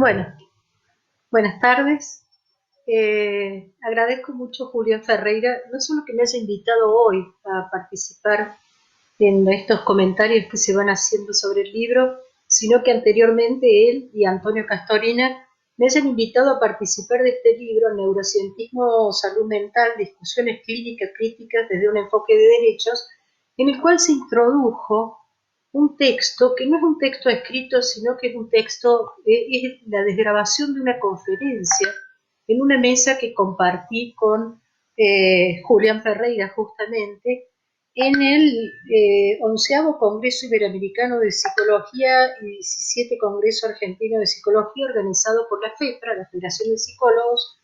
Bueno, buenas tardes. Agradezco mucho a Julián Ferreira, no solo que me haya invitado hoy a participar en estos comentarios que se van haciendo sobre el libro, sino que anteriormente él y Antonio Castorina me hayan invitado a participar de este libro, Neurocientismo, Salud Mental, Discusiones Clínicas Críticas desde un enfoque de derechos, en el cual se introdujo un texto que no es un texto escrito, sino que es un texto, es la desgrabación de una conferencia en una mesa que compartí con Julián Ferreira justamente en el 11º Congreso Iberoamericano de Psicología y 17 Congreso Argentino de Psicología organizado por la FEPRA, la Federación de Psicólogos,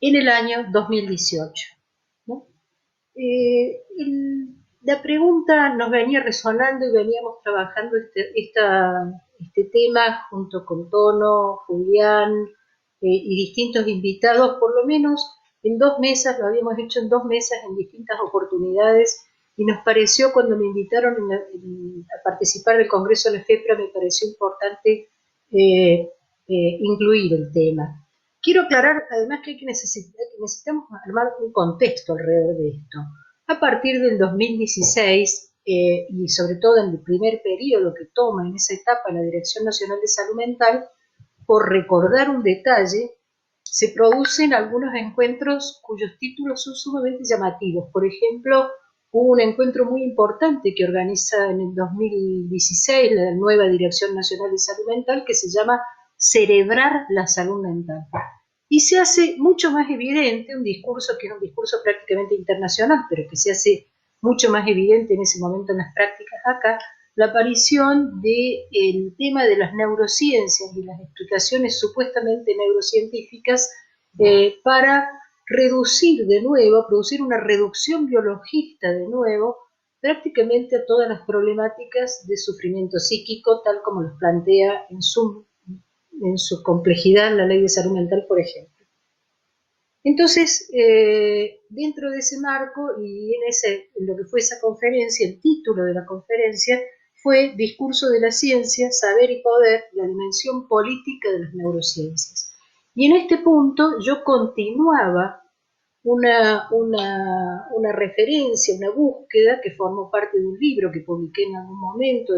en el año 2018, ¿no? La pregunta nos venía resonando y veníamos trabajando este tema junto con Tono, Julián y distintos invitados, por lo menos en 2 mesas, lo habíamos hecho en 2 mesas en distintas oportunidades, y nos pareció, cuando me invitaron a participar del Congreso de la FEPRA, me pareció importante incluir el tema. Quiero aclarar además que necesitamos armar un contexto alrededor de esto. A partir del 2016, y sobre todo en el primer periodo que toma en esa etapa la Dirección Nacional de Salud Mental, por recordar un detalle, se producen algunos encuentros cuyos títulos son sumamente llamativos. Por ejemplo, hubo un encuentro muy importante que organiza en el 2016 la nueva Dirección Nacional de Salud Mental, que se llama Celebrar la Salud Mental. Y se hace mucho más evidente un discurso que es un discurso prácticamente internacional, pero que se hace mucho más evidente en ese momento en las prácticas acá, la aparición del tema de las neurociencias y las explicaciones supuestamente neurocientíficas para reducir de nuevo, producir una reducción biologista de nuevo, prácticamente a todas las problemáticas de sufrimiento psíquico, tal como los plantea en su complejidad la Ley de Salud Mental, por ejemplo. Entonces, dentro de ese marco y en lo que fue esa conferencia, el título de la conferencia fue Discurso de la Ciencia, Saber y Poder, la dimensión política de las neurociencias. Y en este punto yo continuaba una referencia, una búsqueda que formó parte de un libro que publiqué en algún momento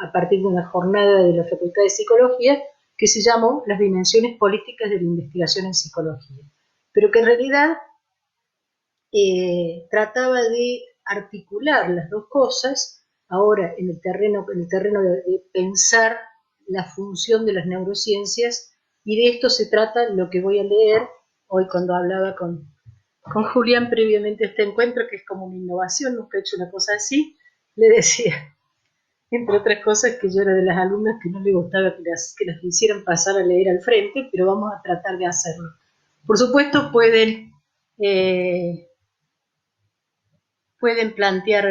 a partir de una jornada de la Facultad de Psicología, que se llamó Las dimensiones políticas de la investigación en psicología, pero que en realidad trataba de articular las dos cosas ahora en el terreno de pensar la función de las neurociencias, y de esto se trata lo que voy a leer hoy. Cuando hablaba con Julián previamente a este encuentro, que es como una innovación, nunca he hecho una cosa así, le decía, entre otras cosas, que yo era de las alumnas que no le gustaba que las hicieran pasar a leer al frente, pero vamos a tratar de hacerlo. Por supuesto, pueden plantear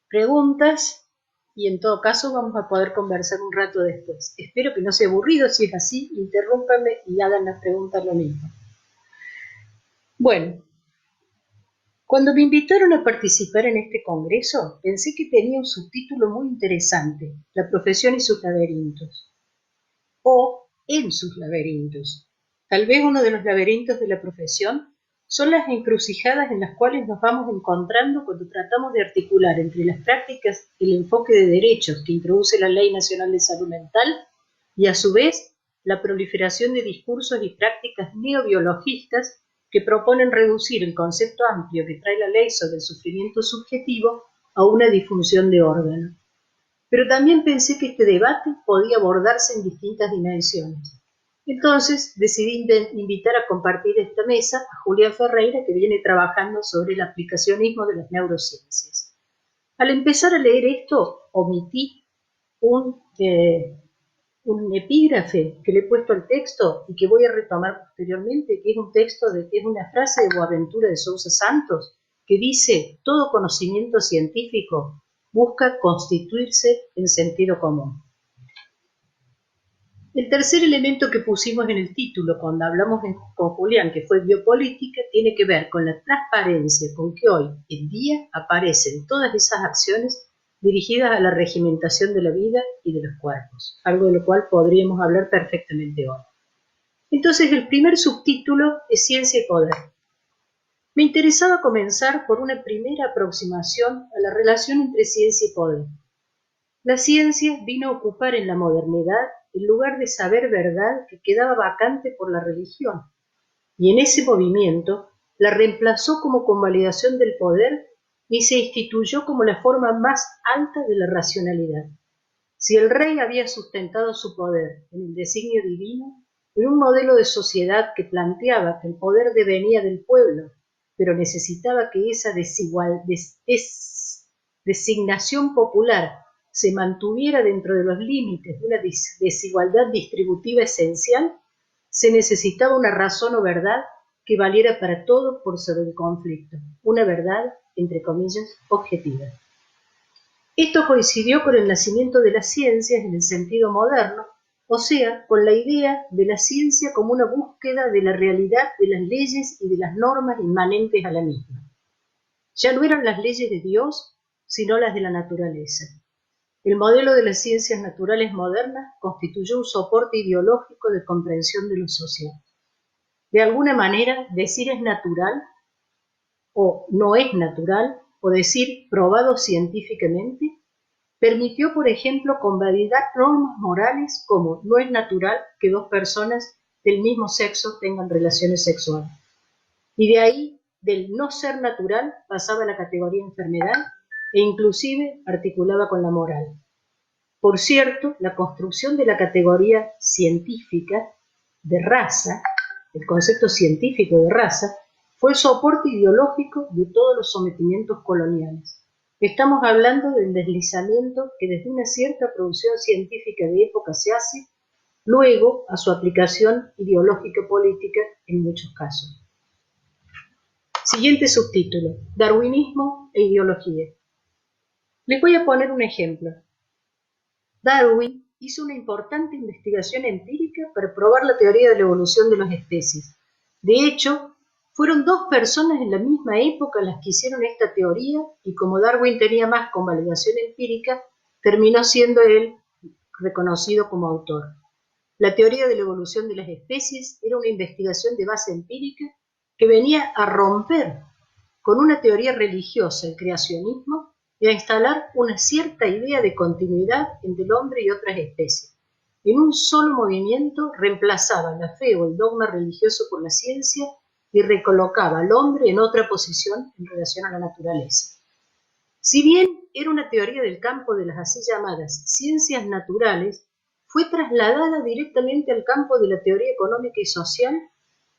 preguntas, y en todo caso vamos a poder conversar un rato después. Espero que no sea aburrido. Si es así, interrúmpanme y hagan las preguntas lo mismo. Bueno, cuando me invitaron a participar en este congreso, pensé que tenía un subtítulo muy interesante: La profesión y sus laberintos, o En sus laberintos. Tal vez uno de los laberintos de la profesión son las encrucijadas en las cuales nos vamos encontrando cuando tratamos de articular entre las prácticas el enfoque de derechos que introduce la Ley Nacional de Salud Mental y, a su vez, la proliferación de discursos y prácticas neobiologistas que proponen reducir el concepto amplio que trae la ley sobre el sufrimiento subjetivo a una disfunción de órgano. Pero también pensé que este debate podía abordarse en distintas dimensiones. Entonces decidí invitar a compartir esta mesa a Julián Ferreira, que viene trabajando sobre el aplicacionismo de las neurociencias. Al empezar a leer esto, omití un epígrafe que le he puesto al texto y que voy a retomar posteriormente, que es es una frase de Boaventura de Sousa Santos, que dice: todo conocimiento científico busca constituirse en sentido común. El tercer elemento que pusimos en el título cuando hablamos con Julián, que fue biopolítica, tiene que ver con la transparencia con que hoy en día aparecen todas esas acciones dirigidas a la regimentación de la vida y de los cuerpos, algo de lo cual podríamos hablar perfectamente hoy. Entonces, el primer subtítulo es Ciencia y Poder. Me interesaba comenzar por una primera aproximación a la relación entre ciencia y poder. La ciencia vino a ocupar en la modernidad el lugar de saber verdad que quedaba vacante por la religión, y en ese movimiento la reemplazó como convalidación del poder y se instituyó como la forma más alta de la racionalidad. Si el rey había sustentado su poder en el designio divino, en un modelo de sociedad que planteaba que el poder devenía del pueblo, pero necesitaba que esa designación popular se mantuviera dentro de los límites de una desigualdad distributiva esencial, se necesitaba una razón o verdad que valiera para todos por sobre el conflicto, una verdad, entre comillas, objetiva. Esto coincidió con el nacimiento de las ciencias en el sentido moderno, o sea, con la idea de la ciencia como una búsqueda de la realidad de las leyes y de las normas inmanentes a la misma. Ya no eran las leyes de Dios, sino las de la naturaleza. El modelo de las ciencias naturales modernas constituyó un soporte ideológico de comprensión de lo social. De alguna manera, decir es natural o no es natural, o decir probado científicamente, permitió, por ejemplo, convalidar normas morales como no es natural que dos personas del mismo sexo tengan relaciones sexuales. Y de ahí, del no ser natural, pasaba a la categoría enfermedad e inclusive articulaba con la moral. Por cierto, la construcción de la categoría científica de raza, el concepto científico de raza, fue el soporte ideológico de todos los sometimientos coloniales. Estamos hablando del deslizamiento que desde una cierta producción científica de época se hace, luego a su aplicación ideológica-política en muchos casos. Siguiente subtítulo: Darwinismo e ideología. Les voy a poner un ejemplo. Darwin hizo una importante investigación empírica para probar la teoría de la evolución de las especies. De hecho, fueron dos personas en la misma época las que hicieron esta teoría y como Darwin tenía más convalidación empírica, terminó siendo él reconocido como autor. La teoría de la evolución de las especies era una investigación de base empírica que venía a romper con una teoría religiosa, el creacionismo, y a instalar una cierta idea de continuidad entre el hombre y otras especies. En un solo movimiento reemplazaba la fe o el dogma religioso por la ciencia y recolocaba al hombre en otra posición en relación a la naturaleza. Si bien era una teoría del campo de las así llamadas ciencias naturales, fue trasladada directamente al campo de la teoría económica y social,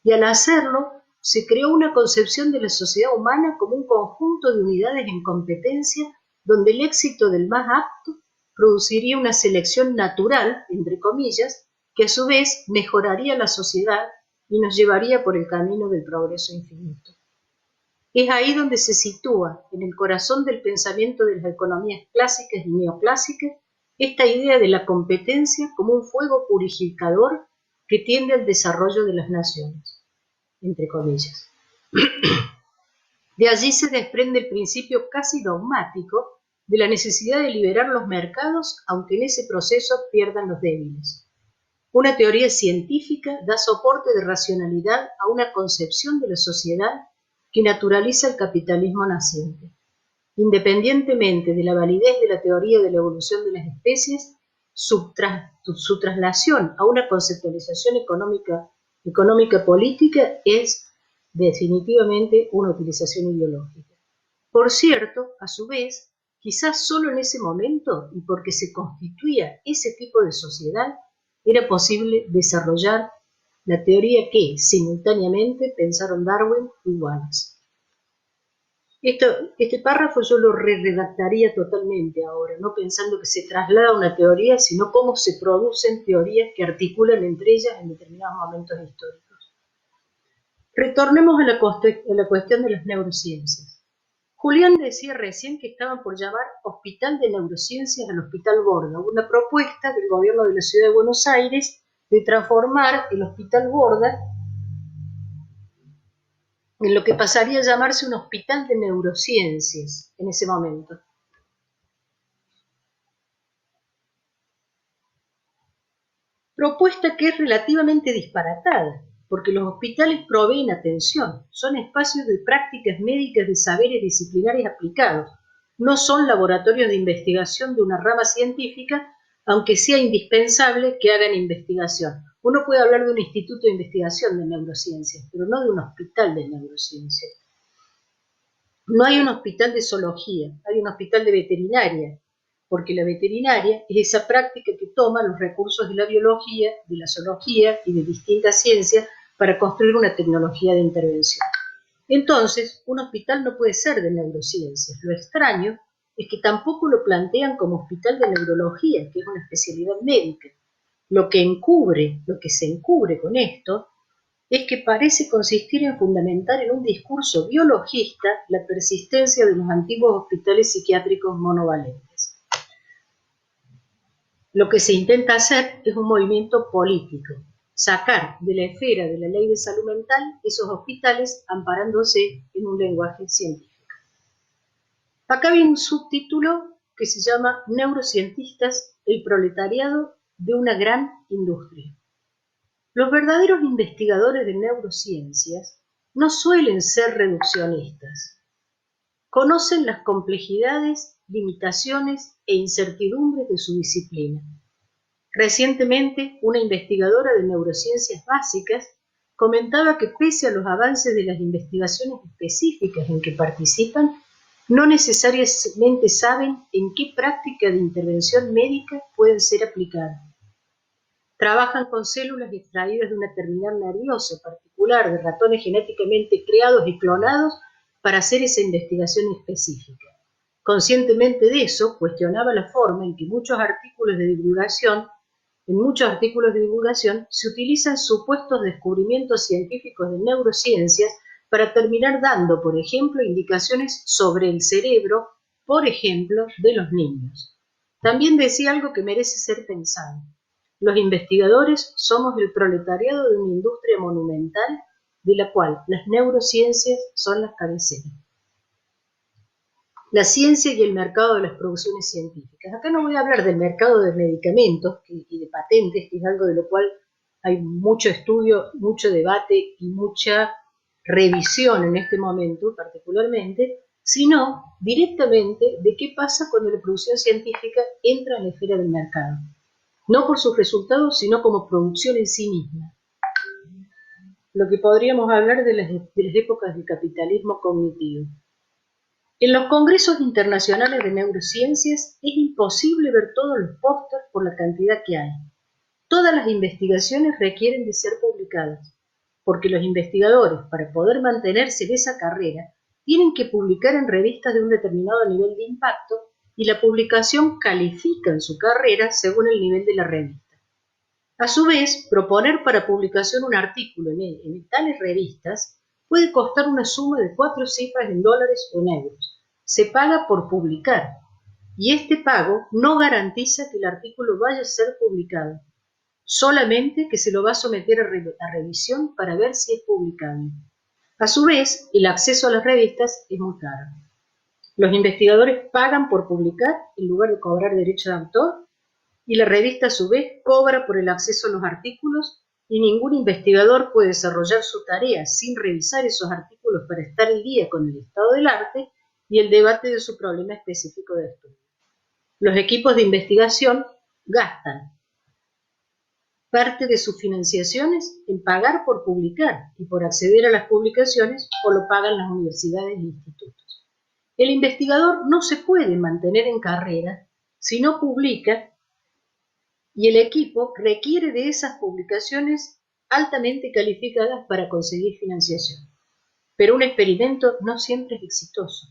y al hacerlo se creó una concepción de la sociedad humana como un conjunto de unidades en competencia donde el éxito del más apto produciría una selección natural, entre comillas, que a su vez mejoraría la sociedad y nos llevaría por el camino del progreso infinito. Es ahí donde se sitúa, en el corazón del pensamiento de las economías clásicas y neoclásicas, esta idea de la competencia como un fuego purificador que tiende al desarrollo de las naciones, entre comillas. De allí se desprende el principio casi dogmático de la necesidad de liberar los mercados, aunque en ese proceso pierdan los débiles. Una teoría científica da soporte de racionalidad a una concepción de la sociedad que naturaliza el capitalismo naciente. Independientemente de la validez de la teoría de la evolución de las especies, su traslación a una conceptualización económica política es definitivamente una utilización ideológica. Por cierto, a su vez, quizás solo en ese momento, y porque se constituía ese tipo de sociedad, era posible desarrollar la teoría que, simultáneamente, pensaron Darwin y Wallace. Este párrafo yo lo redactaría totalmente ahora, no pensando que se traslada una teoría, sino cómo se producen teorías que articulan entre ellas en determinados momentos históricos. Retornemos a la cuestión de las neurociencias. Julián decía recién que estaban por llamar Hospital de Neurociencias al Hospital Borda, una propuesta del gobierno de la Ciudad de Buenos Aires de transformar el Hospital Borda en lo que pasaría a llamarse un hospital de neurociencias en ese momento. Propuesta que es relativamente disparatada, porque los hospitales proveen atención, son espacios de prácticas médicas de saberes disciplinarios aplicados, no son laboratorios de investigación de una rama científica, aunque sea indispensable que hagan investigación. Uno puede hablar de un instituto de investigación de neurociencias, pero no de un hospital de neurociencias. No hay un hospital de zoología, hay un hospital de veterinaria, porque la veterinaria es esa práctica que toma los recursos de la biología, de la zoología y de distintas ciencias para construir una tecnología de intervención. Entonces, un hospital no puede ser de neurociencias. Lo extraño es que tampoco lo plantean como hospital de neurología, que es una especialidad médica. Lo que se encubre con esto, es que parece consistir en fundamentar en un discurso biologista la persistencia de los antiguos hospitales psiquiátricos monovalentes. Lo que se intenta hacer es un movimiento político, sacar de la esfera de la ley de salud mental esos hospitales amparándose en un lenguaje científico. Acá viene un subtítulo que se llama Neurocientistas, el proletariado de una gran industria. Los verdaderos investigadores de neurociencias no suelen ser reduccionistas. Conocen las complejidades, limitaciones e incertidumbres de su disciplina. Recientemente, una investigadora de neurociencias básicas comentaba que pese a los avances de las investigaciones específicas en que participan, no necesariamente saben en qué práctica de intervención médica pueden ser aplicadas. Trabajan con células extraídas de una terminal nerviosa particular de ratones genéticamente creados y clonados para hacer esa investigación específica. Conscientemente de eso, cuestionaba la forma en que en muchos artículos de divulgación se utilizan supuestos descubrimientos científicos de neurociencias para terminar dando, por ejemplo, indicaciones sobre el cerebro, por ejemplo, de los niños. También decía algo que merece ser pensado. Los investigadores somos el proletariado de una industria monumental de la cual las neurociencias son las cabeceras. La ciencia y el mercado de las producciones científicas. Acá no voy a hablar del mercado de medicamentos y de patentes, que es algo de lo cual hay mucho estudio, mucho debate y mucha revisión en este momento particularmente, sino directamente de qué pasa cuando la producción científica entra en la esfera del mercado. No por sus resultados, sino como producción en sí misma. Lo que podríamos hablar de las épocas del capitalismo cognitivo. En los congresos internacionales de neurociencias es imposible ver todos los pósters por la cantidad que hay. Todas las investigaciones requieren de ser publicadas, porque los investigadores, para poder mantenerse en esa carrera, tienen que publicar en revistas de un determinado nivel de impacto y la publicación califica en su carrera según el nivel de la revista. A su vez, proponer para publicación un artículo en tales revistas puede costar una suma de 4 cifras en dólares o en euros. Se paga por publicar, y este pago no garantiza que el artículo vaya a ser publicado, solamente que se lo va a someter a revisión para ver si es publicable. A su vez, el acceso a las revistas es muy caro. Los investigadores pagan por publicar en lugar de cobrar derecho de autor, y la revista a su vez cobra por el acceso a los artículos, y ningún investigador puede desarrollar su tarea sin revisar esos artículos para estar al día con el estado del arte y el debate de su problema específico de estudio. Los equipos de investigación gastan parte de sus financiaciones en pagar por publicar y por acceder a las publicaciones, o lo pagan las universidades e institutos. El investigador no se puede mantener en carrera si no publica, y el equipo requiere de esas publicaciones altamente calificadas para conseguir financiación. Pero un experimento no siempre es exitoso,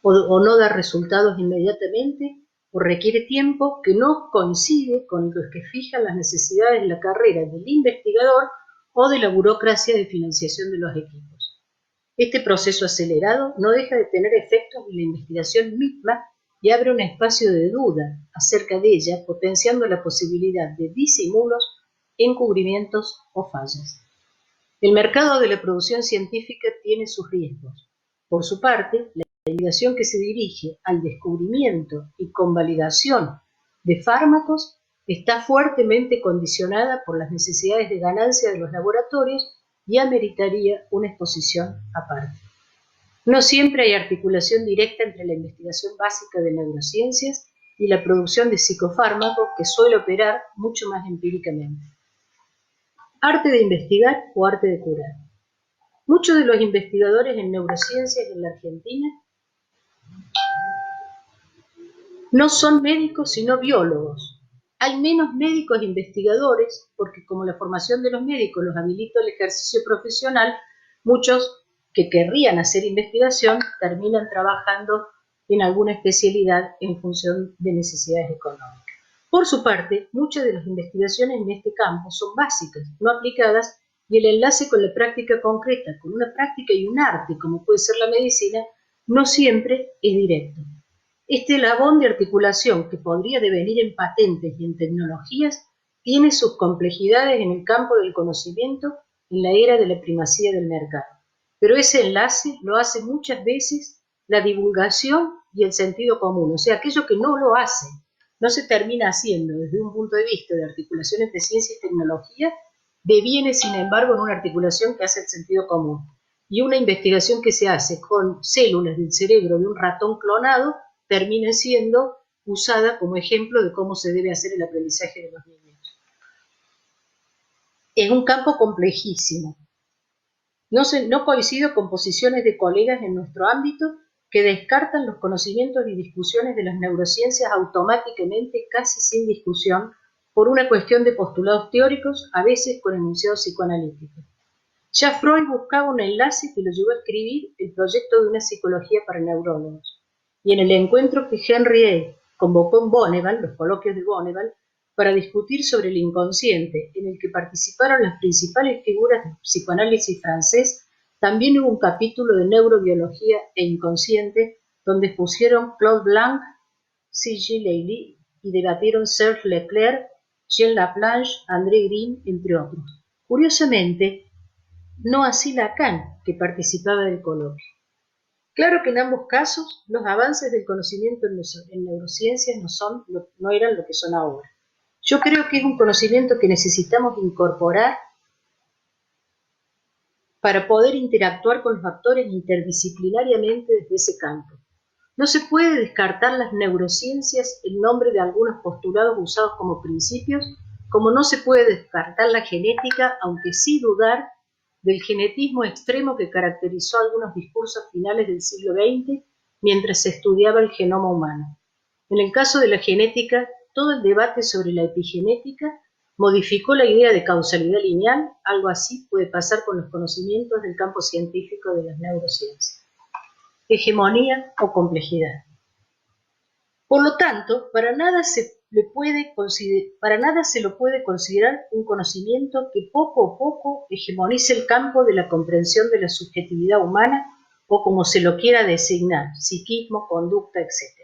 o no da resultados inmediatamente, o requiere tiempo que no coincide con los que fijan las necesidades de la carrera del investigador o de la burocracia de financiación de los equipos. Este proceso acelerado no deja de tener efectos en la investigación misma y abre un espacio de duda acerca de ella, potenciando la posibilidad de disimulos, encubrimientos o fallas. El mercado de la producción científica tiene sus riesgos. Por su parte, la investigación que se dirige al descubrimiento y convalidación de fármacos está fuertemente condicionada por las necesidades de ganancia de los laboratorios y ameritaría una exposición aparte. No siempre hay articulación directa entre la investigación básica de neurociencias y la producción de psicofármacos, que suele operar mucho más empíricamente. Arte de investigar o arte de curar. Muchos de los investigadores en neurociencias en la Argentina no son médicos sino biólogos. Hay menos médicos investigadores porque, como la formación de los médicos los habilita al ejercicio profesional, muchos que querrían hacer investigación terminan trabajando en alguna especialidad en función de necesidades económicas. Por su parte, muchas de las investigaciones en este campo son básicas, no aplicadas, y el enlace con la práctica concreta, con una práctica y un arte, como puede ser la medicina, no siempre es directo. Este eslabón de articulación, que podría devenir en patentes y en tecnologías, tiene sus complejidades en el campo del conocimiento en la era de la primacía del mercado. Pero ese enlace lo hace muchas veces la divulgación y el sentido común, o sea, aquello que no lo hace, no se termina haciendo desde un punto de vista de articulación entre ciencia y tecnología, deviene, sin embargo, en una articulación que hace el sentido común. Y una investigación que se hace con células del cerebro de un ratón clonado termina siendo usada como ejemplo de cómo se debe hacer el aprendizaje de los niños. Es un campo complejísimo. No coincido con posiciones de colegas en nuestro ámbito que descartan los conocimientos y discusiones de las neurociencias automáticamente, casi sin discusión, por una cuestión de postulados teóricos, a veces con enunciados psicoanalíticos. Ya Freud buscaba un enlace que lo llevó a escribir el proyecto de una psicología para neurólogos. Y en el encuentro que Henry A. convocó en Bonneval, los coloquios de Bonneval, para discutir sobre el inconsciente, en el que participaron las principales figuras del psicoanálisis francés, también hubo un capítulo de neurobiología e inconsciente, donde expusieron Claude Blanc, C.G. Lely y debatieron Serge Leclerc, Jean Laplanche, André Green, entre otros. Curiosamente, no así Lacan, que participaba del coloquio. Claro que en ambos casos los avances del conocimiento en neurociencias no eran lo que son ahora. Yo creo que es un conocimiento que necesitamos incorporar para poder interactuar con los actores interdisciplinariamente desde ese campo. No se puede descartar las neurociencias en nombre de algunos postulados usados como principios, como no se puede descartar la genética, aunque sí dudar del genetismo extremo que caracterizó algunos discursos finales del siglo XX mientras se estudiaba el genoma humano. En el caso de la genética, todo el debate sobre la epigenética modificó la idea de causalidad lineal. Algo así puede pasar con los conocimientos del campo científico de las neurociencias. Hegemonía o complejidad. Por lo tanto, para nada se lo puede considerar un conocimiento que poco a poco hegemonice el campo de la comprensión de la subjetividad humana, o como se lo quiera designar, psiquismo, conducta, etc.,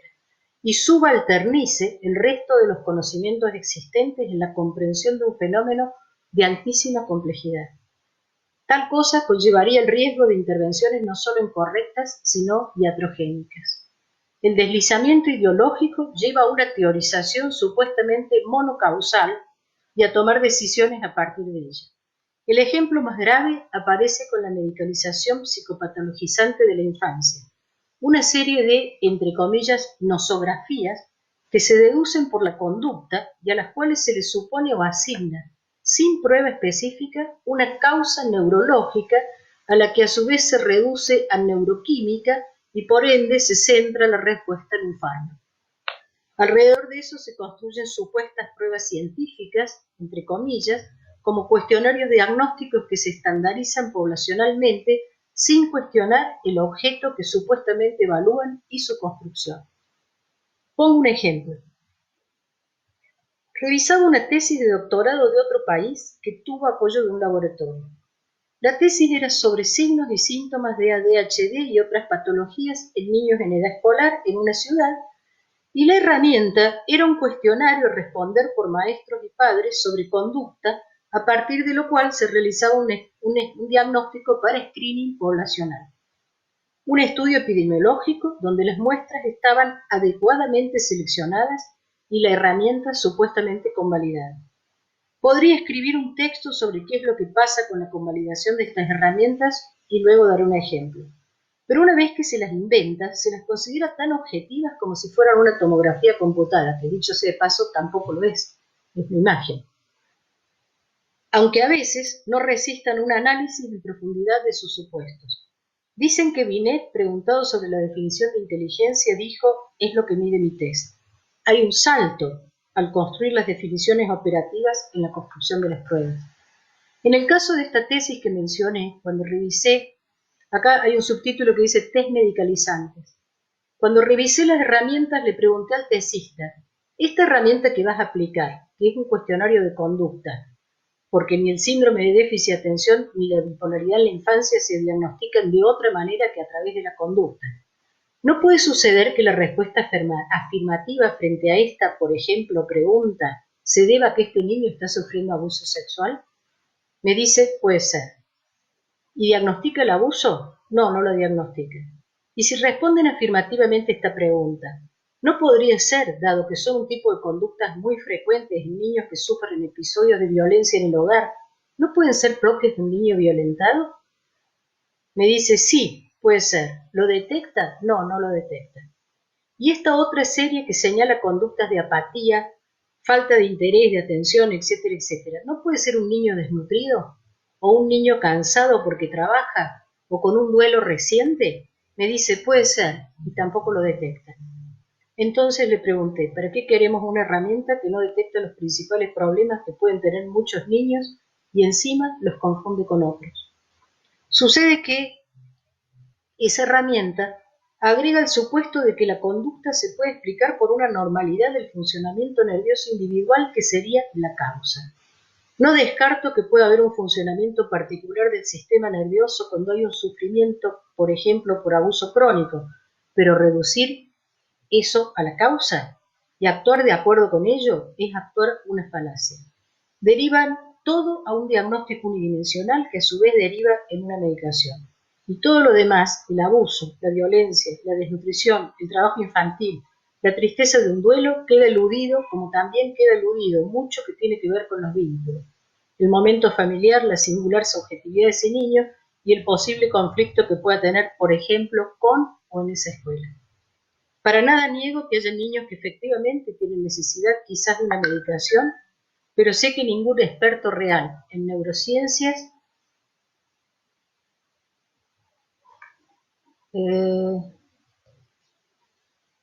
y subalternice el resto de los conocimientos existentes en la comprensión de un fenómeno de altísima complejidad. Tal cosa conllevaría el riesgo de intervenciones no solo incorrectas, sino iatrogénicas. El deslizamiento ideológico lleva a una teorización supuestamente monocausal y a tomar decisiones a partir de ella. El ejemplo más grave aparece con la medicalización psicopatologizante de la infancia, una serie de, entre comillas, nosografías que se deducen por la conducta y a las cuales se le supone o asigna, sin prueba específica, una causa neurológica a la que a su vez se reduce a neuroquímica y por ende se centra la respuesta en un fármaco. Alrededor de eso se construyen supuestas pruebas científicas, entre comillas, como cuestionarios diagnósticos que se estandarizan poblacionalmente sin cuestionar el objeto que supuestamente evalúan y su construcción. Pongo un ejemplo. Revisaba una tesis de doctorado de otro país que tuvo apoyo de un laboratorio. La tesis era sobre signos y síntomas de ADHD y otras patologías en niños en edad escolar en una ciudad, y la herramienta era un cuestionario a responder por maestros y padres sobre conducta, a partir de lo cual se realizaba un diagnóstico para screening poblacional. Un estudio epidemiológico donde las muestras estaban adecuadamente seleccionadas y la herramienta supuestamente convalidada. Podría escribir un texto sobre qué es lo que pasa con la convalidación de estas herramientas y luego dar un ejemplo. Pero una vez que se las inventa, se las considera tan objetivas como si fueran una tomografía computada, que dicho sea de paso tampoco lo es una imagen. Aunque a veces no resistan un análisis en profundidad de sus supuestos. Dicen que Binet, preguntado sobre la definición de inteligencia, dijo: es lo que mide mi test. Hay un salto al construir las definiciones operativas en la construcción de las pruebas. En el caso de esta tesis que mencioné, cuando revisé, acá hay un subtítulo que dice test medicalizantes. Cuando revisé las herramientas, le pregunté al tesista: esta herramienta que vas a aplicar, que es un cuestionario de conducta, porque ni el síndrome de déficit de atención ni la bipolaridad en la infancia se diagnostican de otra manera que a través de la conducta. ¿No puede suceder que la respuesta afirmativa frente a esta, por ejemplo, pregunta, se deba a que este niño está sufriendo abuso sexual? Me dice: puede ser. ¿Y diagnostica el abuso? No, no lo diagnostica. Y si responden afirmativamente esta pregunta, ¿no podría ser, dado que son un tipo de conductas muy frecuentes en niños que sufren episodios de violencia en el hogar, ¿no pueden ser propios de un niño violentado? Me dice: sí, puede ser. ¿Lo detecta? No, no lo detecta. Y esta otra serie que señala conductas de apatía, falta de interés, de atención, etcétera, etcétera, ¿no puede ser un niño desnutrido? ¿O un niño cansado porque trabaja? ¿O con un duelo reciente? Me dice: puede ser, y tampoco lo detecta. Entonces le pregunté: ¿para qué queremos una herramienta que no detecta los principales problemas que pueden tener muchos niños y encima los confunde con otros? Sucede que esa herramienta agrega el supuesto de que la conducta se puede explicar por una normalidad del funcionamiento nervioso individual que sería la causa. No descarto que pueda haber un funcionamiento particular del sistema nervioso cuando hay un sufrimiento, por ejemplo, por abuso crónico, pero reducir eso a la causa y actuar de acuerdo con ello es actuar una falacia. Derivan todo a un diagnóstico unidimensional que a su vez deriva en una medicación. Y todo lo demás, el abuso, la violencia, la desnutrición, el trabajo infantil, la tristeza de un duelo, queda eludido, como también queda eludido mucho que tiene que ver con los vínculos, el momento familiar, la singular subjetividad de ese niño y el posible conflicto que pueda tener, por ejemplo, con o en esa escuela. Para nada niego que haya niños que efectivamente tienen necesidad quizás de una medicación, pero sé que ningún experto real en neurociencias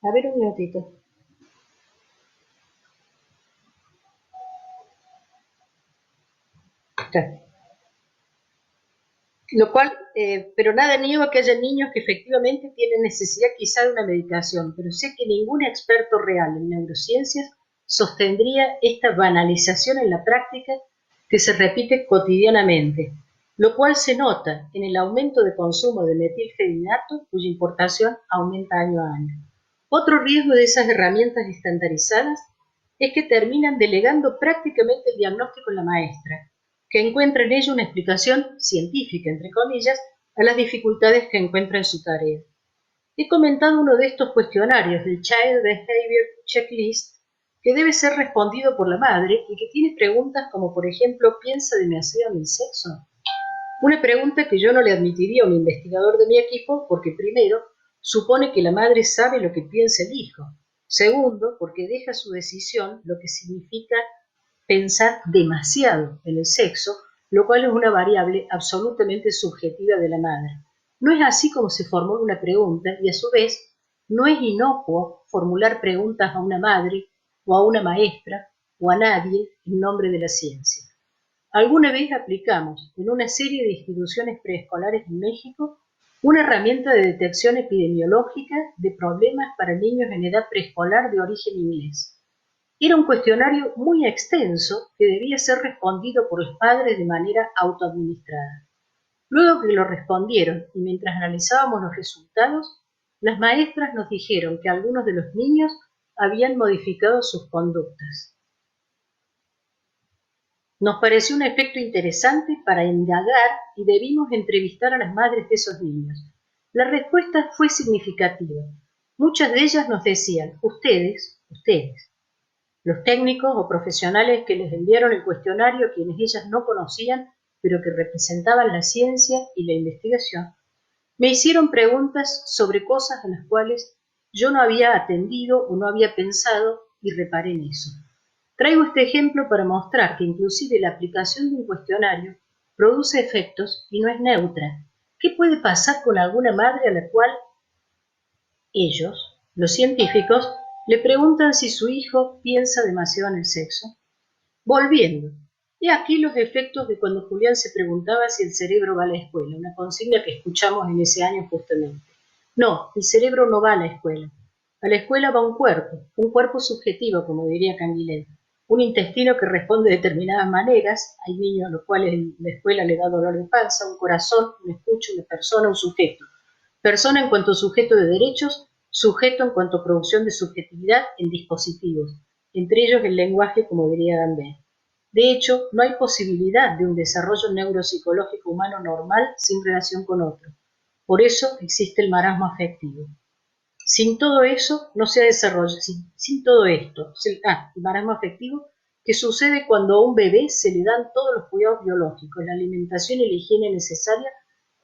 a ver un minutito. Está. Lo cual, pero nada niego que haya niños que efectivamente tienen necesidad quizá de una medicación, pero sé que ningún experto real en neurociencias sostendría esta banalización en la práctica que se repite cotidianamente, lo cual se nota en el aumento de consumo de metilfenidato, cuya importación aumenta año a año. Otro riesgo de esas herramientas estandarizadas es que terminan delegando prácticamente el diagnóstico en la maestra, que encuentra en ello una explicación científica, entre comillas, a las dificultades que encuentra en su tarea. He comentado uno de estos cuestionarios del Child Behavior Checklist, que debe ser respondido por la madre y que tiene preguntas como, por ejemplo, ¿piensa demasiado en el sexo? Una pregunta que yo no le admitiría a un investigador de mi equipo porque, primero, supone que la madre sabe lo que piensa el hijo. Segundo, porque deja su decisión lo que significa pensar demasiado en el sexo, lo cual es una variable absolutamente subjetiva de la madre. No es así como se formula una pregunta y a su vez no es inocuo formular preguntas a una madre o a una maestra o a nadie en nombre de la ciencia. Alguna vez aplicamos en una serie de instituciones preescolares en México una herramienta de detección epidemiológica de problemas para niños en edad preescolar de origen inglés. Era un cuestionario muy extenso que debía ser respondido por los padres de manera autoadministrada. Luego que lo respondieron y mientras analizábamos los resultados, las maestras nos dijeron que algunos de los niños habían modificado sus conductas. Nos pareció un efecto interesante para indagar y debimos entrevistar a las madres de esos niños. La respuesta fue significativa. Muchas de ellas nos decían: ustedes, Los técnicos o profesionales que les enviaron el cuestionario, quienes ellas no conocían, pero que representaban la ciencia y la investigación, me hicieron preguntas sobre cosas a las cuales yo no había atendido o no había pensado y reparé en eso. Traigo este ejemplo para mostrar que inclusive la aplicación de un cuestionario produce efectos y no es neutra. ¿Qué puede pasar con alguna madre a la cual ellos, los científicos, le preguntan si su hijo piensa demasiado en el sexo? Volviendo, he aquí los efectos de cuando Julián se preguntaba si el cerebro va a la escuela, una consigna que escuchamos en ese año justamente. No, el cerebro no va a la escuela. A la escuela va un cuerpo subjetivo, como diría Canguilhem, un intestino que responde de determinadas maneras, hay niños a los cuales la escuela le da dolor de panza, un corazón, un escucho, una persona, un sujeto. Persona en cuanto a sujeto de derechos, sujeto en cuanto a producción de subjetividad en dispositivos, entre ellos el lenguaje, como diría Gambé. De hecho, no hay posibilidad de un desarrollo neuropsicológico humano normal sin relación con otro. Por eso existe el marasmo afectivo. Sin todo eso, no se ha desarrollado, sin todo esto, el marasmo afectivo, que sucede cuando a un bebé se le dan todos los cuidados biológicos, la alimentación y la higiene necesaria,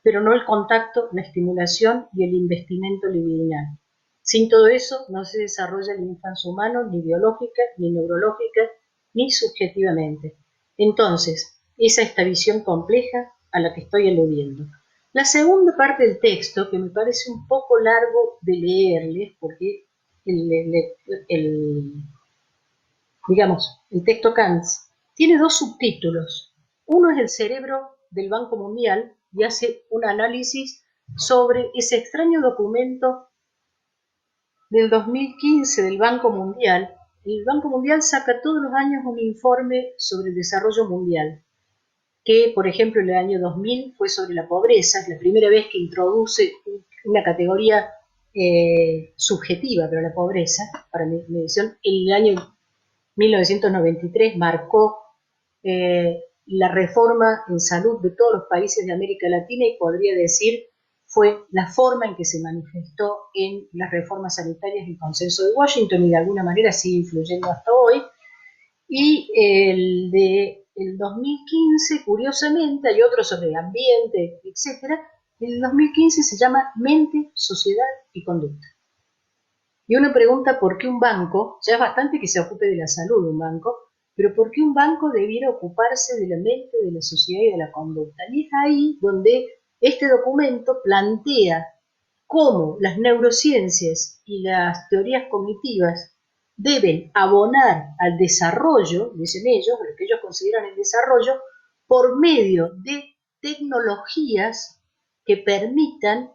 pero no el contacto, la estimulación y el investimento libidinal. Sin todo eso, no se desarrolla la infancia humana ni biológica, ni neurológica, ni subjetivamente. Entonces, esa es esta visión compleja a la que estoy aludiendo. La segunda parte del texto, que me parece un poco largo de leerles, porque el texto Kant tiene dos subtítulos. Uno es el cerebro del Banco Mundial y hace un análisis sobre ese extraño documento del 2015 del Banco Mundial. El Banco Mundial saca todos los años un informe sobre el desarrollo mundial, que por ejemplo en el año 2000 fue sobre la pobreza, es la primera vez que introduce una categoría subjetiva para la pobreza, para medición. El año 1993 marcó la reforma en salud de todos los países de América Latina y podría decir fue la forma en que se manifestó en las reformas sanitarias del Consenso de Washington y de alguna manera sigue influyendo hasta hoy. Y el de el 2015, curiosamente, hay otro sobre ambiente, etc. El 2015 se llama Mente, Sociedad y Conducta. Y uno pregunta por qué un banco, ya es bastante que se ocupe de la salud un banco, pero por qué un banco debiera ocuparse de la mente, de la sociedad y de la conducta. Y es ahí donde este documento plantea cómo las neurociencias y las teorías cognitivas deben abonar al desarrollo, dicen ellos, lo que ellos consideran el desarrollo, por medio de tecnologías que permitan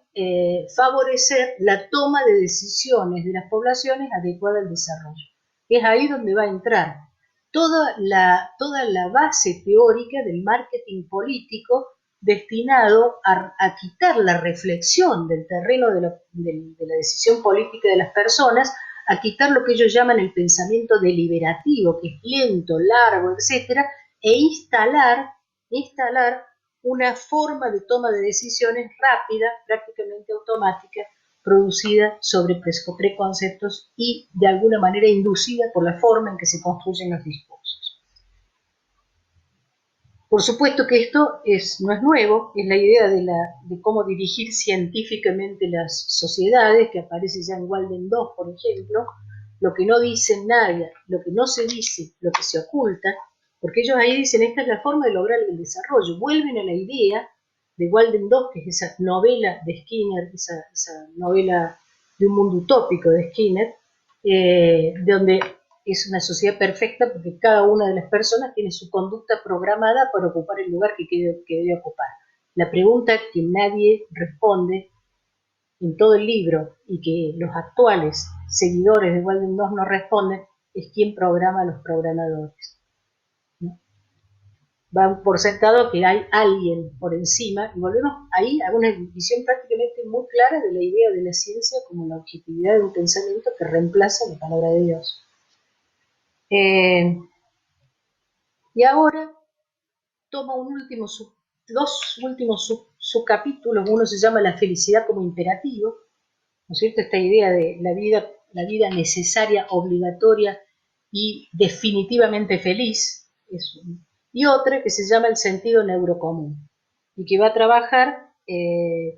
favorecer la toma de decisiones de las poblaciones adecuada al desarrollo. Es ahí donde va a entrar toda la base teórica del marketing político destinado a quitar la reflexión del terreno de la decisión política de las personas, a quitar lo que ellos llaman el pensamiento deliberativo, que es lento, largo, etc., e instalar una forma de toma de decisiones rápida, prácticamente automática, producida sobre preconceptos y de alguna manera inducida por la forma en que se construyen los discursos. Por supuesto que esto no es nuevo, es la idea de cómo dirigir científicamente las sociedades, que aparece ya en Walden 2, por ejemplo, lo que no dicen nadie, lo que no se dice, lo que se oculta, porque ellos ahí dicen, esta es la forma de lograr el desarrollo. Vuelven a la idea de Walden 2, que es esa novela de Skinner, esa novela de un mundo utópico de Skinner, donde es una sociedad perfecta porque cada una de las personas tiene su conducta programada para ocupar el lugar que debe ocupar. La pregunta que nadie responde en todo el libro y que los actuales seguidores de Walden 2 no responden es quién programa a los programadores. ¿No? Va por sentado que hay alguien por encima y volvemos ahí a una visión prácticamente muy clara de la idea de la ciencia como la objetividad de un pensamiento que reemplaza la palabra de Dios. Y ahora toma dos últimos subcapítulos. Uno se llama la felicidad como imperativo, ¿no es cierto? Esta idea de la vida necesaria, obligatoria y definitivamente feliz, y otra que se llama el sentido neurocomún, y que va a trabajar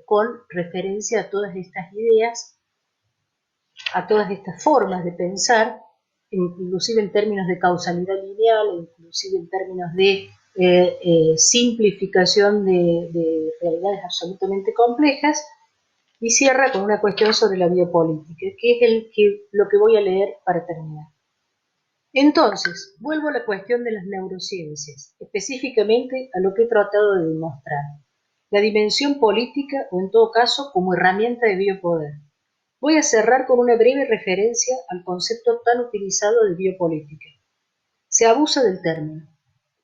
con referencia a todas estas ideas, a todas estas formas de pensar, inclusive en términos de causalidad lineal, inclusive en términos de simplificación de realidades absolutamente complejas, y cierra con una cuestión sobre la biopolítica, que es lo que voy a leer para terminar. Entonces, vuelvo a la cuestión de las neurociencias, específicamente a lo que he tratado de demostrar, la dimensión política o en todo caso como herramienta de biopoder. Voy a cerrar con una breve referencia al concepto tan utilizado de biopolítica. Se abusa del término.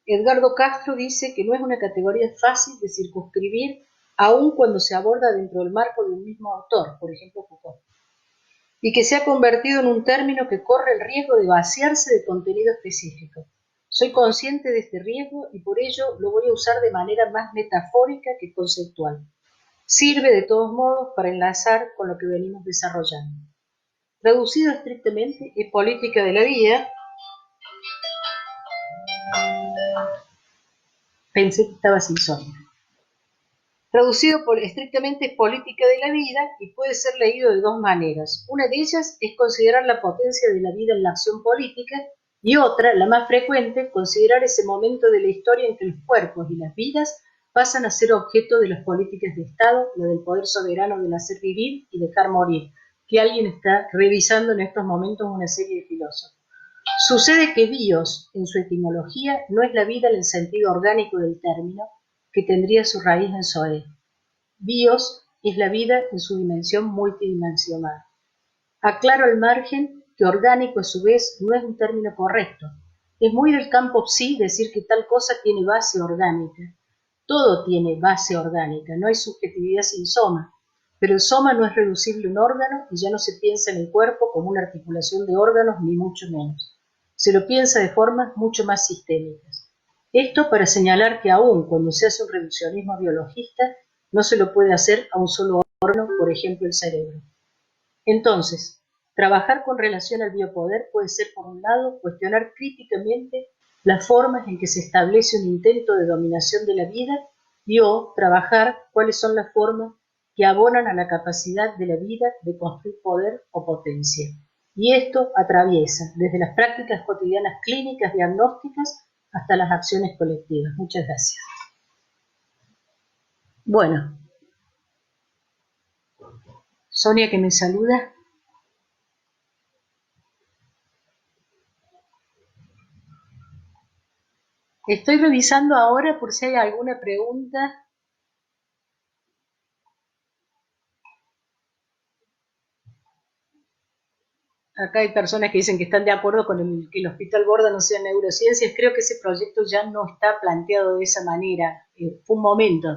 Edgardo Castro dice que no es una categoría fácil de circunscribir aun cuando se aborda dentro del marco de un mismo autor, por ejemplo Foucault, y que se ha convertido en un término que corre el riesgo de vaciarse de contenido específico. Soy consciente de este riesgo y por ello lo voy a usar de manera más metafórica que conceptual. Sirve de todos modos para enlazar con lo que venimos desarrollando. Traducido estrictamente, es política de la vida. Pensé que estaba sin sonido. Traducido estrictamente es política de la vida y puede ser leído de dos maneras. Una de ellas es considerar la potencia de la vida en la acción política y otra, la más frecuente, considerar ese momento de la historia en que los cuerpos y las vidas pasan a ser objeto de las políticas de Estado, la del poder soberano del hacer vivir y dejar morir, que alguien está revisando en estos momentos una serie de filósofos. Sucede que bios, en su etimología, no es la vida en el sentido orgánico del término, que tendría su raíz en Zoé. Bios es la vida en su dimensión multidimensional. Aclaro al margen que orgánico a su vez no es un término correcto. Es muy del campo psi decir que tal cosa tiene base orgánica. Todo tiene base orgánica, no hay subjetividad sin soma, pero el soma no es reducible a un órgano y ya no se piensa en el cuerpo como una articulación de órganos ni mucho menos. Se lo piensa de formas mucho más sistémicas. Esto para señalar que aún cuando se hace un reduccionismo biologista, no se lo puede hacer a un solo órgano, por ejemplo el cerebro. Entonces, trabajar con relación al biopoder puede ser, por un lado, cuestionar críticamente las formas en que se establece un intento de dominación de la vida y o trabajar cuáles son las formas que abonan a la capacidad de la vida de construir poder o potencia. Y esto atraviesa desde las prácticas cotidianas clínicas diagnósticas hasta las acciones colectivas. Muchas gracias. Bueno, Sonia que me saluda. Estoy revisando ahora por si hay alguna pregunta. Acá hay personas que dicen que están de acuerdo con que el Hospital Borda no sea neurociencias. Creo que ese proyecto ya no está planteado de esa manera. Fue un momento.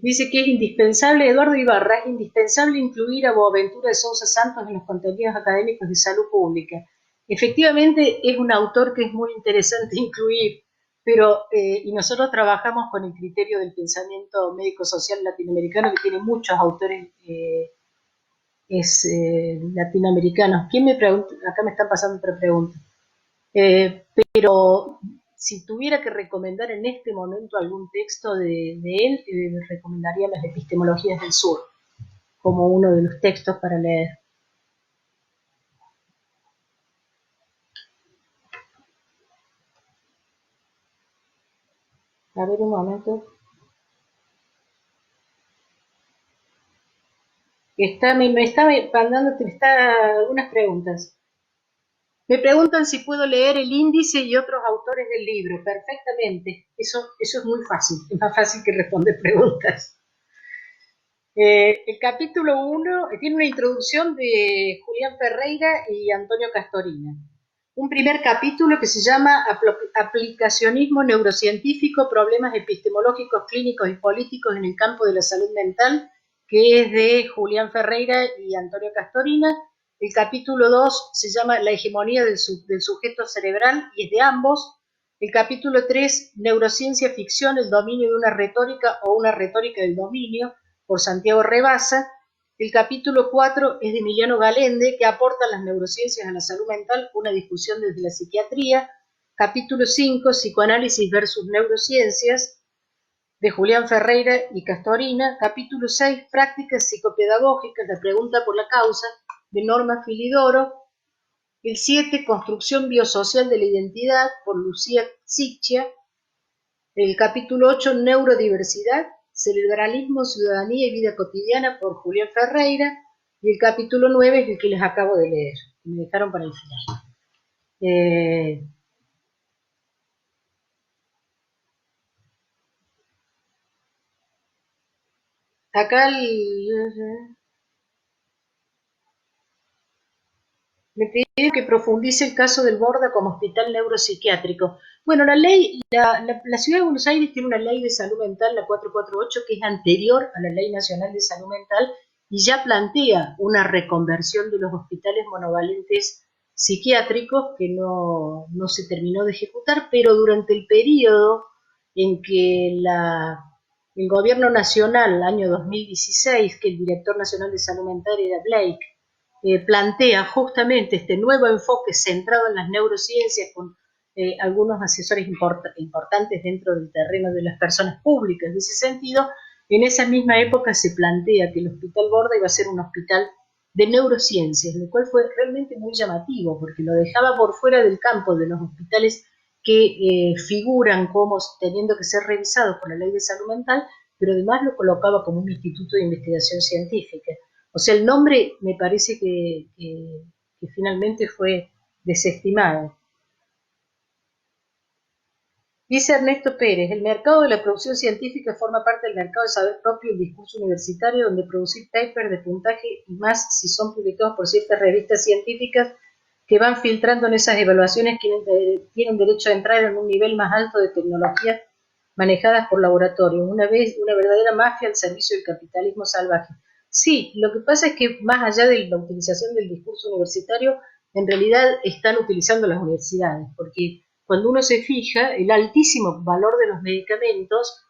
Dice que es indispensable, Eduardo Ibarra, es indispensable incluir a Boaventura de Sousa Santos en los contenidos académicos de salud pública. Efectivamente, es un autor que es muy interesante incluir, pero y nosotros trabajamos con el criterio del pensamiento médico-social latinoamericano, que tiene muchos autores latinoamericanos. ¿Quién me pregunta? Acá me están pasando otra pregunta. Pero si tuviera que recomendar en este momento algún texto de él, recomendaría las Epistemologías del Sur como uno de los textos para leer. A ver un momento. Me está mandando algunas preguntas. Me preguntan si puedo leer el índice y otros autores del libro. Perfectamente. Eso es muy fácil. Es más fácil que responder preguntas. El capítulo 1 tiene una introducción de Julián Ferreira y Antonio Castorina. Un primer capítulo que se llama Aplicacionismo neurocientífico, problemas epistemológicos, clínicos y políticos en el campo de la salud mental, que es de Julián Ferreira y Antonio Castorina. El capítulo 2 se llama La hegemonía del sujeto cerebral y es de ambos. El capítulo 3, Neurociencia ficción, el dominio de una retórica o una retórica del dominio, por Santiago Rebasa. El capítulo 4 es de Emiliano Galende, que aporta las neurociencias a la salud mental, una discusión desde la psiquiatría. Capítulo 5, psicoanálisis versus neurociencias, de Julián Ferreira y Castorina. Capítulo 6, prácticas psicopedagógicas, la pregunta por la causa, de Norma Filidoro. El 7, construcción biosocial de la identidad, por Lucía Sicchia. El capítulo 8, neurodiversidad, cerebralismo, ciudadanía y vida cotidiana, por Julián Ferreira. Y el capítulo 9 es el que les acabo de leer, que me dejaron para el final. Acá me pidieron que profundice el caso del Borda como hospital neuropsiquiátrico. Bueno, la Ciudad de Buenos Aires tiene una ley de salud mental, la 448, que es anterior a la Ley Nacional de Salud Mental y ya plantea una reconversión de los hospitales monovalentes psiquiátricos que no se terminó de ejecutar, pero durante el periodo en que el gobierno nacional, año 2016, que el director nacional de salud mental era Blake, plantea justamente este nuevo enfoque centrado en las neurociencias con algunos asesores importantes dentro del terreno de las personas públicas. En ese sentido, en esa misma época se plantea que el Hospital Borda iba a ser un hospital de neurociencias, lo cual fue realmente muy llamativo, porque lo dejaba por fuera del campo de los hospitales que figuran como teniendo que ser revisados por la Ley de Salud Mental, pero además lo colocaba como un instituto de investigación científica. O sea, el nombre me parece que finalmente fue desestimado. Dice Ernesto Pérez, el mercado de la producción científica forma parte del mercado de saber propio y el discurso universitario, donde producir papers de puntaje y más si son publicados por ciertas revistas científicas que van filtrando en esas evaluaciones tienen derecho a entrar en un nivel más alto de tecnologías manejadas por laboratorios, una verdadera mafia al servicio del capitalismo salvaje. Sí, lo que pasa es que más allá de la utilización del discurso universitario, en realidad están utilizando las universidades, porque cuando uno se fija, el altísimo valor de los medicamentos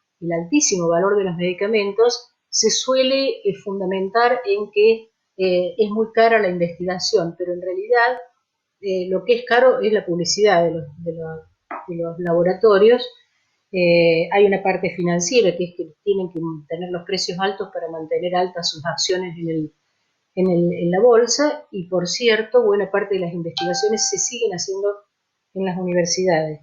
se suele fundamentar en que es muy cara la investigación, pero en realidad lo que es caro es la publicidad de los laboratorios. Hay una parte financiera, que es que tienen que tener los precios altos para mantener altas sus acciones en la bolsa, y por cierto, buena parte de las investigaciones se siguen haciendo en las universidades.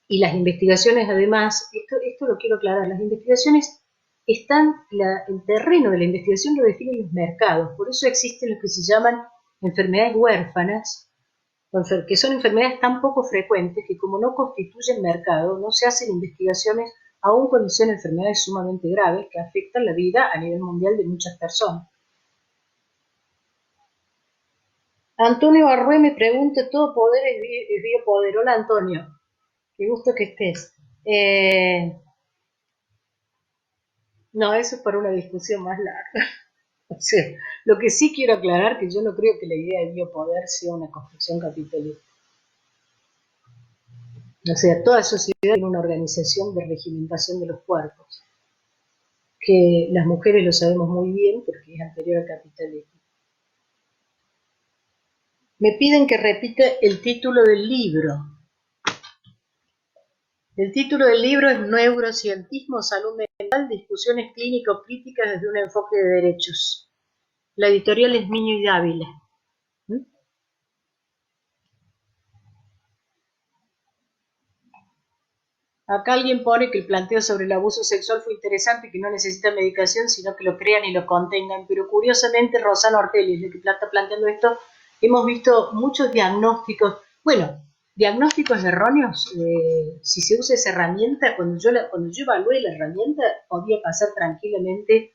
Y las investigaciones, además, esto lo quiero aclarar, las investigaciones el terreno de la investigación lo definen los mercados, por eso existen los que se llaman enfermedades huérfanas, que son enfermedades tan poco frecuentes que como no constituyen mercado, no se hacen investigaciones aún cuando sean enfermedades sumamente graves que afectan la vida a nivel mundial de muchas personas. Antonio Arrué me pregunta, ¿todo poder es biopoder? Hola Antonio, qué gusto que estés. No, eso es para una discusión más larga. O sea, lo que sí quiero aclarar que yo no creo que la idea de biopoder sea una construcción capitalista. O sea, toda sociedad tiene una organización de regimentación de los cuerpos, que las mujeres lo sabemos muy bien porque es anterior al capitalismo. Me piden que repita el título del libro. El título del libro es Neurocientismo, Salud Mental, Discusiones Clínico-Críticas desde un enfoque de derechos. La editorial es Miño y Dávila. Acá alguien pone que el planteo sobre el abuso sexual fue interesante, que no necesita medicación, sino que lo crean y lo contengan. Pero curiosamente, Rosana Ortelli, el que está planteando esto, hemos visto muchos diagnósticos, bueno, diagnósticos erróneos. Si se usa esa herramienta, cuando yo evalué la herramienta, podía pasar tranquilamente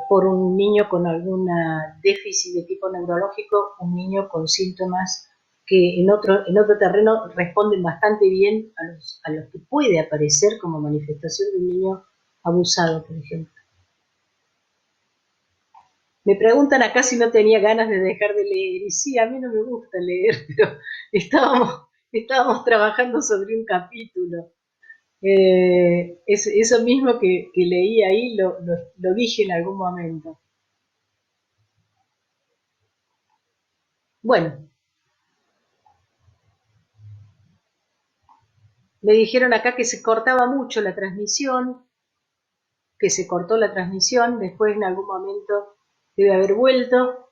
por un niño con alguna déficit de tipo neurológico, un niño con síntomas que en otro terreno responden bastante bien a los que puede aparecer como manifestación de un niño abusado, por ejemplo. Me preguntan acá si no tenía ganas de dejar de leer, y sí, a mí no me gusta leer, pero estábamos trabajando sobre un capítulo. Eso mismo que leí ahí lo dije en algún momento. Bueno, me dijeron acá que se cortaba mucho la transmisión, que se cortó la transmisión, después en algún momento debe haber vuelto.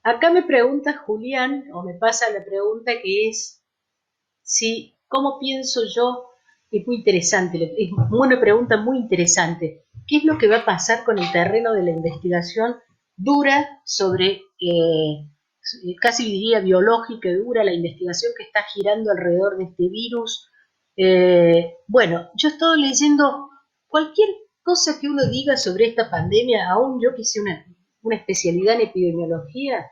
Acá me pregunta Julián, o me pasa la pregunta que es, si, ¿cómo pienso yo? Es muy interesante, es una pregunta muy interesante. ¿Qué es lo que va a pasar con el terreno de la investigación dura sobre, casi diría biológica, dura, la investigación que está girando alrededor de este virus? Bueno, yo he estado leyendo cualquier cosa que uno diga sobre esta pandemia, aún yo que hice una especialidad en epidemiología,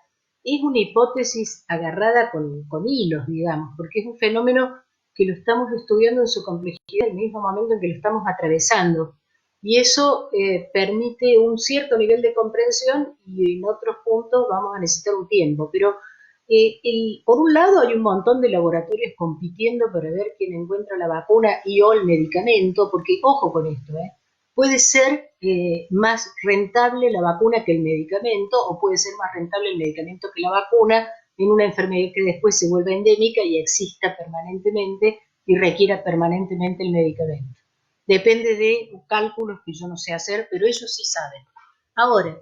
es una hipótesis agarrada con hilos, digamos, porque es un fenómeno que lo estamos estudiando en su complejidad en el mismo momento en que lo estamos atravesando. Y eso permite un cierto nivel de comprensión y en otros puntos vamos a necesitar un tiempo. Pero por un lado hay un montón de laboratorios compitiendo para ver quién encuentra la vacuna y o el medicamento, porque ojo con esto, puede ser más rentable la vacuna que el medicamento o puede ser más rentable el medicamento que la vacuna en una enfermedad que después se vuelva endémica y exista permanentemente y requiera permanentemente el medicamento. Depende de cálculos que yo no sé hacer, pero ellos sí saben. Ahora,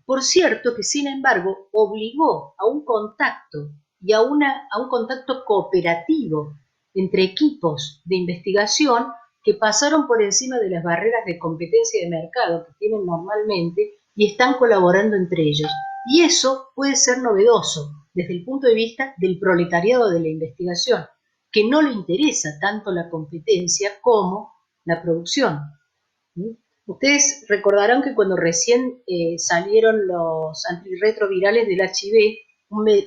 por cierto que sin embargo obligó a un contacto y a un contacto cooperativo entre equipos de investigación que pasaron por encima de las barreras de competencia de mercado que tienen normalmente y están colaborando entre ellos. Y eso puede ser novedoso desde el punto de vista del proletariado de la investigación, que no le interesa tanto la competencia como la producción. ¿Sí? Ustedes recordarán que cuando recién salieron los antirretrovirales del HIV,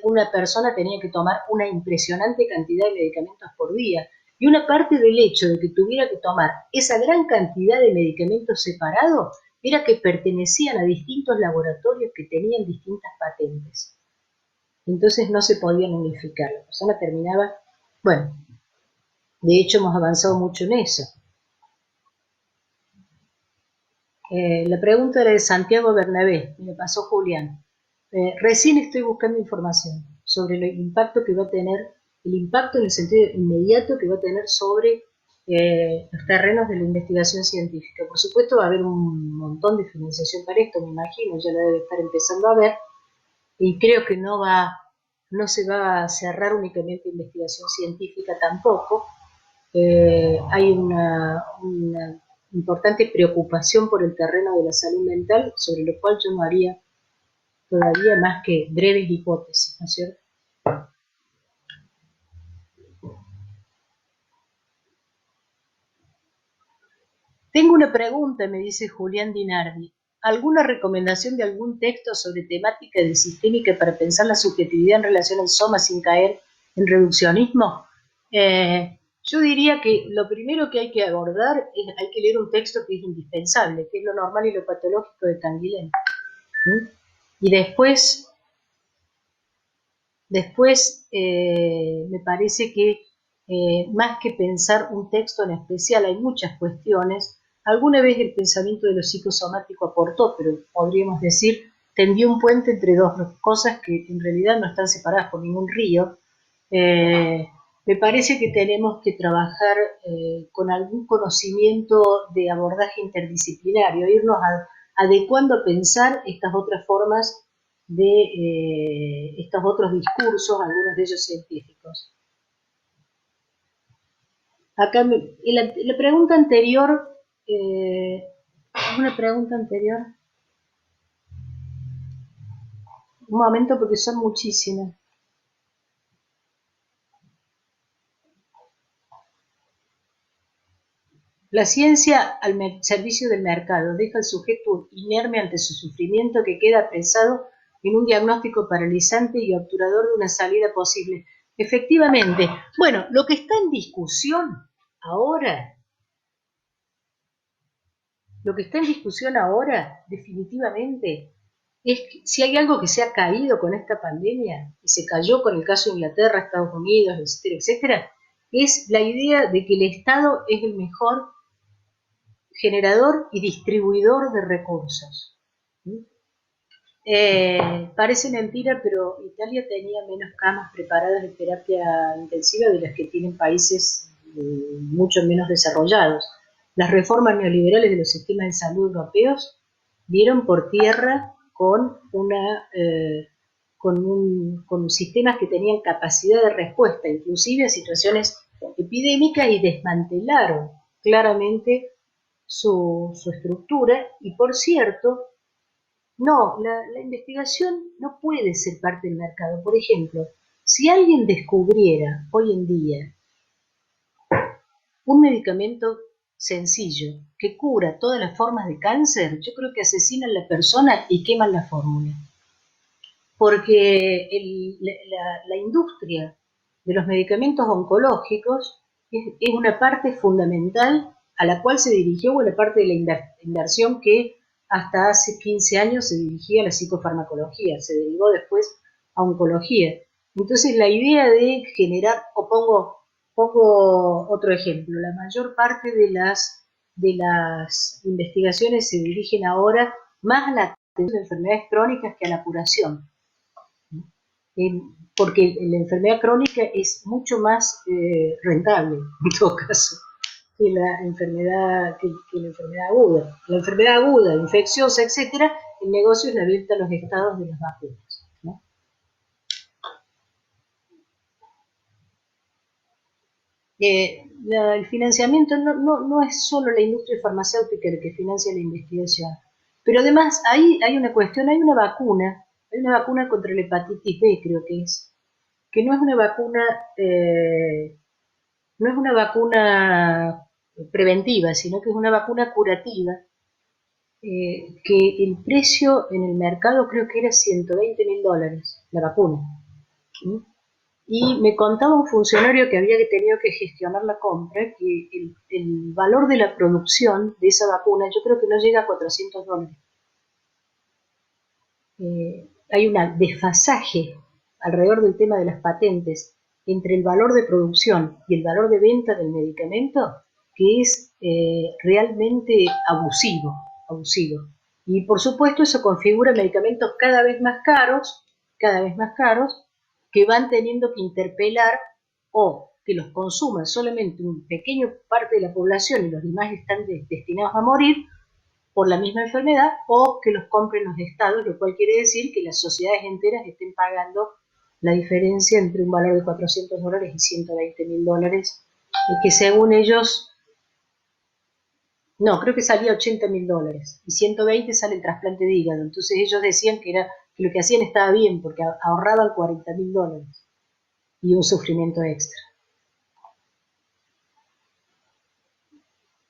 una persona tenía que tomar una impresionante cantidad de medicamentos por día. Y una parte del hecho de que tuviera que tomar esa gran cantidad de medicamentos separados era que pertenecían a distintos laboratorios que tenían distintas patentes. Entonces no se podían unificar. La persona terminaba, bueno, de hecho hemos avanzado mucho en eso. La pregunta era de Santiago Bernabé, me pasó Julián. Recién estoy buscando información sobre el impacto que va a tener, el impacto en el sentido inmediato que va a tener sobre los terrenos de la investigación científica. Por supuesto va a haber un montón de financiación para esto, me imagino, ya la debe estar empezando a ver, y creo que no se va a cerrar únicamente investigación científica tampoco. Hay una importante preocupación por el terreno de la salud mental, sobre lo cual yo no haría todavía más que breves hipótesis, ¿no es cierto? Tengo una pregunta, me dice Julián Dinardi. ¿Alguna recomendación de algún texto sobre temática de sistémica para pensar la subjetividad en relación al soma sin caer en reduccionismo? Yo diría que lo primero que hay que abordar es hay que leer un texto que es indispensable, que es Lo normal y lo patológico de Canguilhem. ¿Mm? Y después me parece que más que pensar un texto en especial, hay muchas cuestiones. Alguna vez el pensamiento de lo psicosomático aportó, pero podríamos decir, tendió un puente entre dos cosas que en realidad no están separadas por ningún río. Me parece que tenemos que trabajar con algún conocimiento de abordaje interdisciplinario, irnos adecuando a pensar estas otras formas de estos otros discursos, algunos de ellos científicos. Acá la pregunta anterior, eh, una pregunta anterior, un momento porque son muchísimas. La ciencia al servicio del mercado deja al sujeto inerme ante su sufrimiento que queda apresado en un diagnóstico paralizante y obturador de una salida posible. Efectivamente, bueno, lo que está en discusión ahora, lo que está en discusión ahora, definitivamente, es que si hay algo que se ha caído con esta pandemia, y se cayó con el caso de Inglaterra, Estados Unidos, etcétera, etcétera, es la idea de que el Estado es el mejor generador y distribuidor de recursos. Parece mentira, pero Italia tenía menos camas preparadas de terapia intensiva de las que tienen países mucho menos desarrollados. Las reformas neoliberales de los sistemas de salud europeos dieron por tierra con sistemas que tenían capacidad de respuesta, inclusive a situaciones epidémicas, y desmantelaron claramente su estructura. Y por cierto, no, la investigación no puede ser parte del mercado. Por ejemplo, si alguien descubriera hoy en día un medicamento sencillo que cura todas las formas de cáncer, yo creo que asesinan a la persona y queman la fórmula. Porque la industria de los medicamentos oncológicos es una parte fundamental a la cual se dirigió buena parte de la inversión que hasta hace 15 años se dirigía a la psicofarmacología, se derivó después a oncología. Entonces la idea de generar, o pongo otro ejemplo, la mayor parte de las investigaciones se dirigen ahora más a la atención de enfermedades crónicas que a la curación. Porque la enfermedad crónica es mucho más rentable, en todo caso, que la enfermedad aguda. La enfermedad aguda, infecciosa, etcétera, el negocio es la venta a los estados de las vacunas, ¿no? El financiamiento no es solo la industria farmacéutica la que financia la investigación, pero además hay una cuestión, hay una vacuna contra la hepatitis B, creo que no es una vacuna, no es una vacuna preventiva, sino que es una vacuna curativa, que el precio en el mercado creo que era $120.000 la vacuna. ¿Sí? Y me contaba un funcionario que había tenido que gestionar la compra que el valor de la producción de esa vacuna yo creo que no llega a $400. Hay un desfasaje alrededor del tema de las patentes entre el valor de producción y el valor de venta del medicamento que es realmente abusivo. Y por supuesto eso configura medicamentos cada vez más caros, que van teniendo que interpelar o que los consuman solamente una pequeña parte de la población y los demás están destinados a morir por la misma enfermedad, o que los compren los estados, lo cual quiere decir que las sociedades enteras estén pagando la diferencia entre un valor de $400 y $120.000, que según ellos, no, creo que salía $80.000 y 120 sale el trasplante de hígado. Entonces ellos decían que lo que hacían estaba bien porque ahorraban $40.000 y un sufrimiento extra.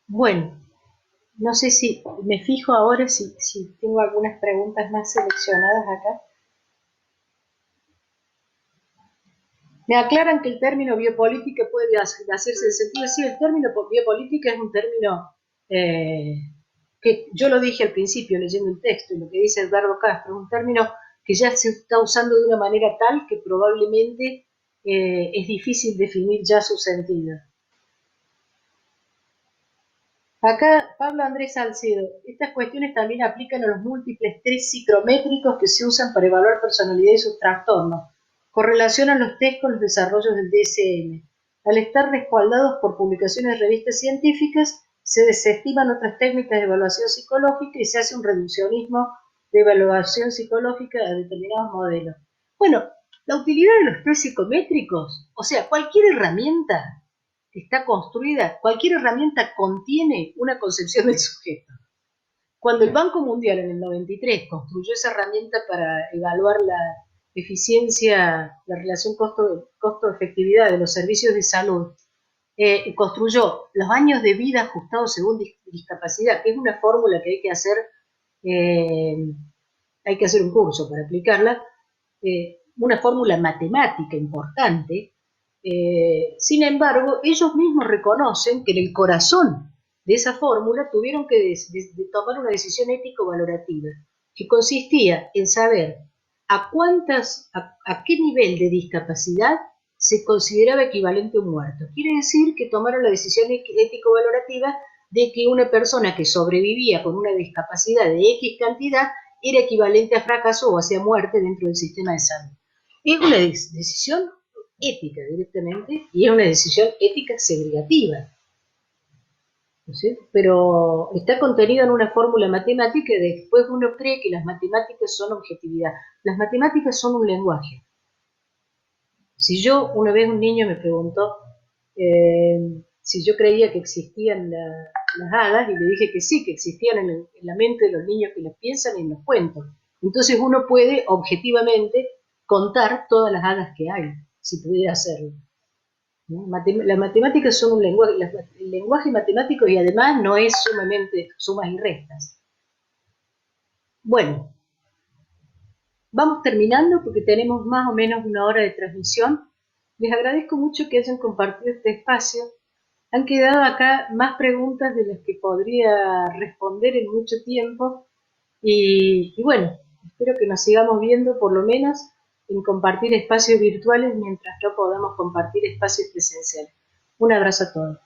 Bueno, no sé si me fijo ahora si tengo algunas preguntas más seleccionadas acá. Me aclaran que el término biopolítica puede hacerse en sentido, sí, el término biopolítica es un término que yo lo dije al principio leyendo el texto y lo que dice Eduardo Castro, es un término que ya se está usando de una manera tal que probablemente es difícil definir ya su sentido. Acá Pablo Andrés Salcedo, estas cuestiones también aplican a los múltiples test psicométricos que se usan para evaluar personalidad y sus trastornos. Correlacionan los test con los desarrollos del DSM. Al estar respaldados por publicaciones de revistas científicas, se desestiman otras técnicas de evaluación psicológica y se hace un reduccionismo de evaluación psicológica a determinados modelos. Bueno, la utilidad de los test psicométricos, o sea, cualquier herramienta está construida, cualquier herramienta contiene una concepción del sujeto. Cuando el Banco Mundial en el 93 construyó esa herramienta para evaluar la eficiencia, la relación costo-efectividad de los servicios de salud, construyó los años de vida ajustados según discapacidad, que es una fórmula que hay que hacer un curso para aplicarla, una fórmula matemática importante. Sin embargo, ellos mismos reconocen que en el corazón de esa fórmula tuvieron que tomar una decisión ético-valorativa. que consistía en saber a qué nivel de discapacidad se consideraba equivalente a un muerto. Quiere decir que tomaron la decisión ético-valorativa de que una persona que sobrevivía con una discapacidad de X cantidad era equivalente a fracaso o hacia muerte dentro del sistema de salud. Es una decisión ética directamente y es una decisión ética segregativa, ¿no es cierto? Pero está contenido en una fórmula matemática y después uno cree que las matemáticas son objetividad. Las matemáticas son un lenguaje. Si yo, una vez un niño me preguntó si yo creía que existían las hadas, y le dije que sí, que existían en la mente de los niños que las piensan y en los cuentos. Entonces uno puede objetivamente contar todas las hadas que hay, si pudiera hacerlo, ¿no? Las matemáticas son un lenguaje, el lenguaje matemático, y además no es sumamente sumas y restas. Bueno, vamos terminando porque tenemos más o menos una hora de transmisión. Les agradezco mucho que hayan compartido este espacio. Han quedado acá más preguntas de las que podría responder en mucho tiempo y bueno, espero que nos sigamos viendo por lo menos en compartir espacios virtuales mientras no podamos compartir espacios presenciales. Un abrazo a todos.